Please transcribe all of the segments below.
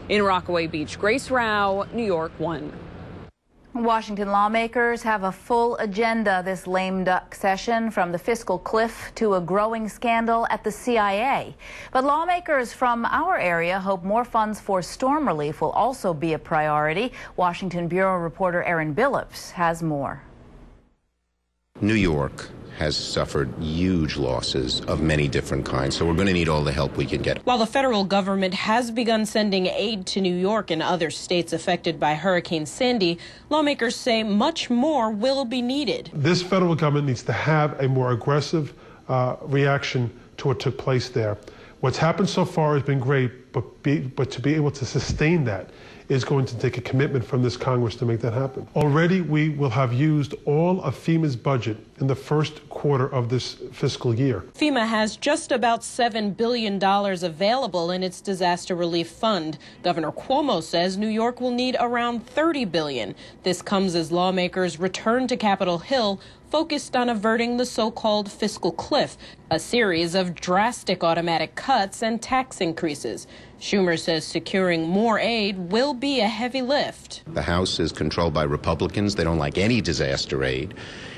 In Rockaway Beach, Grace Rao, New York 1. Washington lawmakers have a full agenda this lame duck session, from the fiscal cliff to a growing scandal at the CIA. But lawmakers from our area hope more funds for storm relief will also be a priority. Washington Bureau reporter Aaron Billups has more. New York has suffered huge losses of many different kinds, so we're going to need all the help we can get. While the federal government has begun sending aid to New York and other states affected by Hurricane Sandy, lawmakers say much more will be needed. This federal government needs to have a more aggressive reaction to what took place there. What's happened so far has been great, but to be able to sustain that is going to take a commitment from this Congress to make that happen. Already we will have used all of FEMA's budget in the first quarter of this fiscal year. FEMA has just about $7 billion available in its disaster relief fund. Governor Cuomo says New York will need around $30 billion. This comes as lawmakers return to Capitol Hill, focused on averting the so-called fiscal cliff, a series of drastic automatic cuts and tax increases. Schumer says securing more aid will be a heavy lift. The House is controlled by Republicans. They don't like any disaster aid,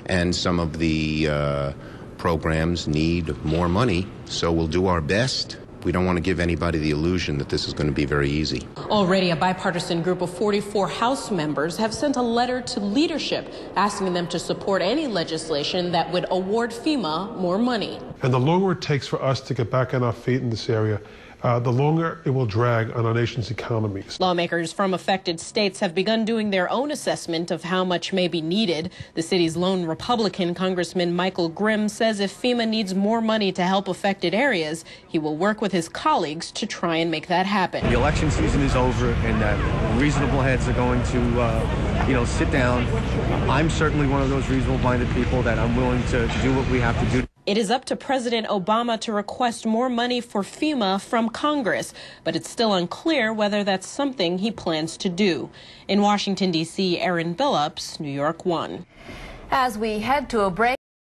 and some of the programs need more money, so we'll do our best. We don't want to give anybody the illusion that this is going to be very easy. Already, a bipartisan group of 44 House members have sent a letter to leadership asking them to support any legislation that would award FEMA more money. And the longer it takes for us to get back on our feet in this area, the longer it will drag on our nation's economies. Lawmakers from affected states have begun doing their own assessment of how much may be needed. The city's lone Republican Congressman Michael Grimm says if FEMA needs more money to help affected areas, he will work with his colleagues to try and make that happen. The election season is over, and that reasonable heads are going to, sit down. I'm certainly one of those reasonable-minded people that I'm willing to do what we have to do. It is up to President Obama to request more money for FEMA from Congress, but it's still unclear whether that's something he plans to do. In Washington, D.C., Aaron Billups, New York 1. As we head to a break.